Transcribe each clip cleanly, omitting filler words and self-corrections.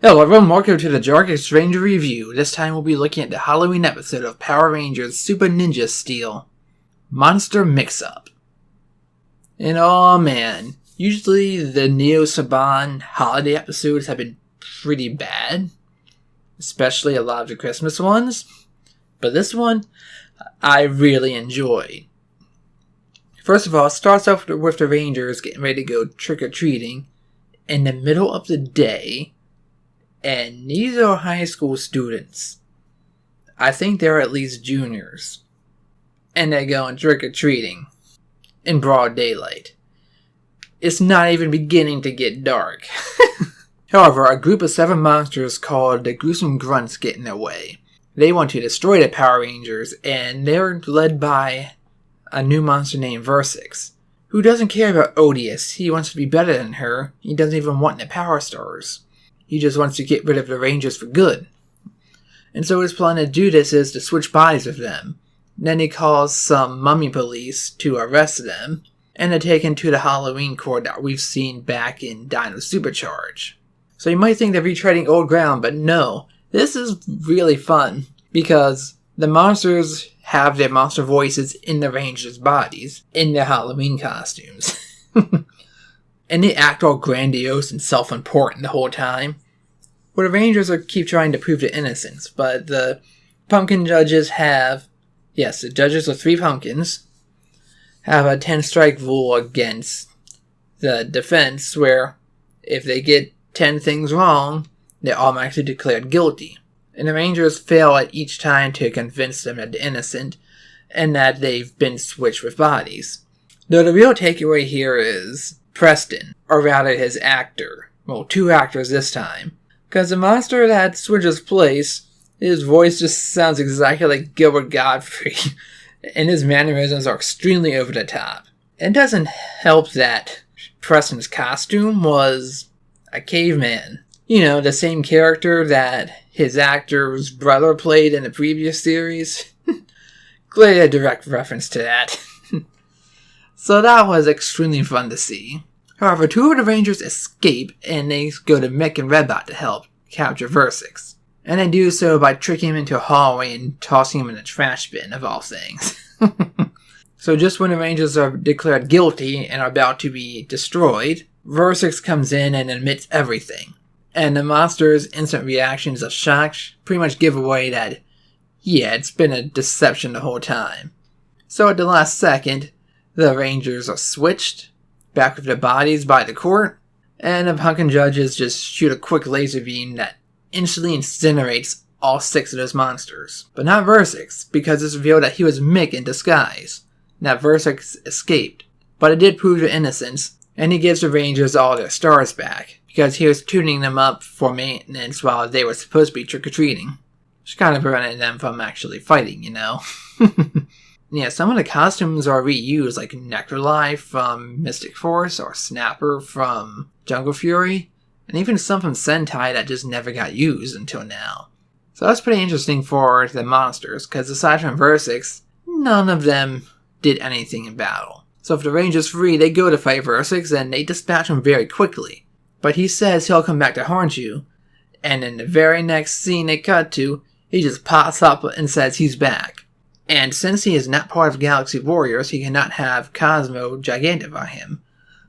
Hello everyone, welcome to the Jargus Ranger Review. This time we'll be looking at the Halloween episode of Power Rangers Super Ninja Steel Monster Mix-Up. And oh man, usually the Neo-Saban holiday episodes have been pretty bad. Especially a lot of the Christmas ones. But this one, I really enjoyed. First of all, it starts off with the Rangers getting ready to go trick-or-treating in the middle of the day. And these are high school students. I think they're at least juniors. And they're going trick-or-treating in broad daylight. It's not even beginning to get dark. However, a group of 7 monsters called the Gruesome Grunts get in their way. They want to destroy the Power Rangers, and they're led by a new monster named Versix, who doesn't care about Odious. He wants to be better than her. He doesn't even want the Power Stars. He just wants to get rid of the Rangers for good. And so his plan to do this is to switch bodies with them. Then he calls some mummy police to arrest them, and to take him to the Halloween court that we've seen back in Dino Supercharge. So you might think they're retreading old ground, but no. This is really fun, because the monsters have their monster voices in the Rangers' bodies, in their Halloween costumes. And they act all grandiose and self-important the whole time. Well, the Rangers keep trying to prove their innocence, but the pumpkin judges have... Yes, the judges of 3 pumpkins have a 10-strike rule against the defense, where if they get 10 things wrong, they're automatically declared guilty. And the Rangers fail at each time to convince them that they're innocent, and that they've been switched with bodies. Though the real takeaway here is Preston, or rather his actor. Well, 2 actors this time. Because the monster that switches place, his voice just sounds exactly like Gilbert Gottfried, and his mannerisms are extremely over the top. It doesn't help that Preston's costume was a caveman. You know, the same character that his actor's brother played in the previous series. Clearly a direct reference to that. So that was extremely fun to see. However, 2 of the Rangers escape, and they go to Mick and Redbot to help capture Versix. And they do so by tricking him into a hallway and tossing him in a trash bin, of all things. So just when the Rangers are declared guilty and are about to be destroyed, Versix comes in and admits everything. And the monster's instant reactions of shock pretty much give away that, yeah, it's been a deception the whole time. So at the last second, the Rangers are switched, back with their bodies by the court, and the pumpkin judges just shoot a quick laser beam that instantly incinerates all 6 of those monsters. But not Versix, because it's revealed that he was Mick in disguise, and that Versix escaped. But it did prove their innocence, and he gives the Rangers all their stars back, because he was tuning them up for maintenance while they were supposed to be trick-or-treating. Which kind of prevented them from actually fighting, you know. Yeah, some of the costumes are reused, like Nectarlife from Mystic Force, or Snapper from Jungle Fury, and even some from Sentai that just never got used until now. So that's pretty interesting for the monsters, because aside from Versix, none of them did anything in battle. So if the Rangers free, they go to fight Versix, and they dispatch him very quickly. But he says he'll come back to haunt you, and in the very next scene they cut to, he just pops up and says he's back. And since he is not part of Galaxy Warriors, he cannot have Cosmo Gigantify him.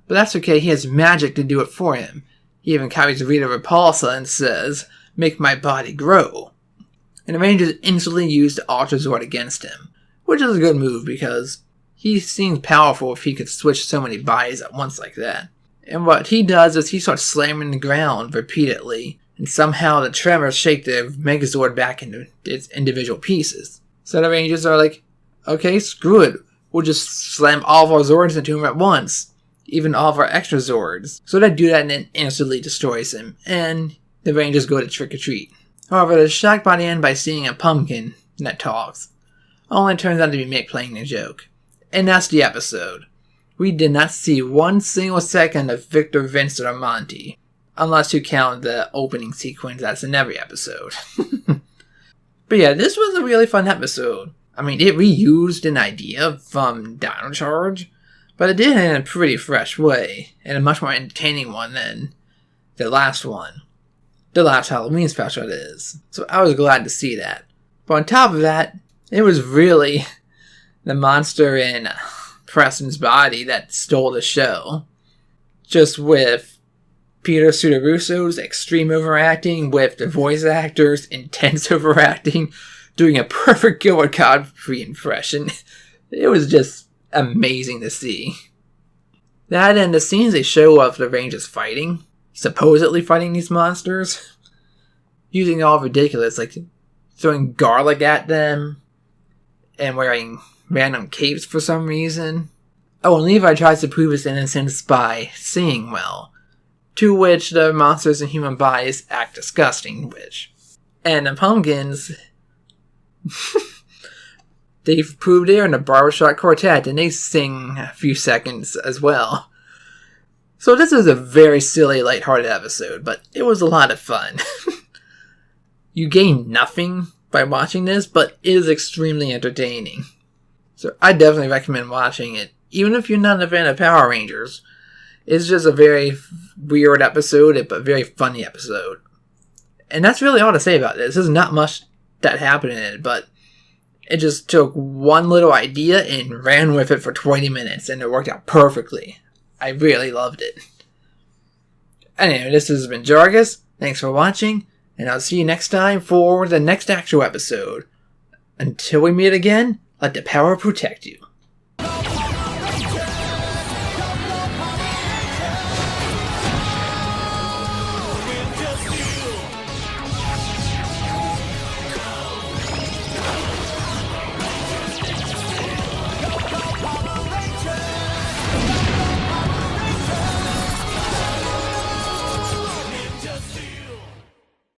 But that's okay, he has magic to do it for him. He even carries Rita Repulsa and says, "Make my body grow." And the Rangers instantly use the Ultra Zord against him, which is a good move because he seems powerful if he could switch so many bodies at once like that. And what he does is he starts slamming the ground repeatedly, and somehow the tremors shake the Megazord back into its individual pieces. So the Rangers are like, okay, screw it. We'll just slam all of our Zords into him at once. Even all of our extra Zords. So they do that and it instantly destroys him. And the Rangers go to trick-or-treat. However, they're shocked by the end by seeing a pumpkin that talks. Only turns out to be Mick playing the joke. And that's the episode. We did not see 1 single second of Victor, Vincent, or Monty. Unless you count the opening sequence that's in every episode. But yeah, this was a really fun episode. I mean, it reused an idea from Dino Charge, but it did it in a pretty fresh way, and a much more entertaining one than the last one. The last Halloween special, it is. So I was glad to see that. But on top of that, it was really the monster in Preston's body that stole the show. Just with Peter Sudarusso's extreme overacting, with the voice actors' intense overacting, doing a perfect Gilbert Godfrey impression. It was just amazing to see. That and the scenes they show of the Rangers fighting, supposedly fighting these monsters, using all ridiculous, like throwing garlic at them, and wearing random capes for some reason. Oh, and Levi tries to prove his innocence by singing well, to which the monsters in human bodies act disgusting, and the pumpkins, they've proved they're in a barbershop quartet, and they sing a few seconds as well. So this was a very silly, lighthearted episode, but it was a lot of fun. You gain nothing by watching this, but it is extremely entertaining. So I definitely recommend watching it, even if you're not a fan of Power Rangers. It's just a very weird episode, but very funny episode. And that's really all to say about this. There's not much that happened in it, but it just took one little idea and ran with it for 20 minutes, and it worked out perfectly. I really loved it. Anyway, this has been Jargus. Thanks for watching, and I'll see you next time for the next actual episode. Until we meet again, let the power protect you.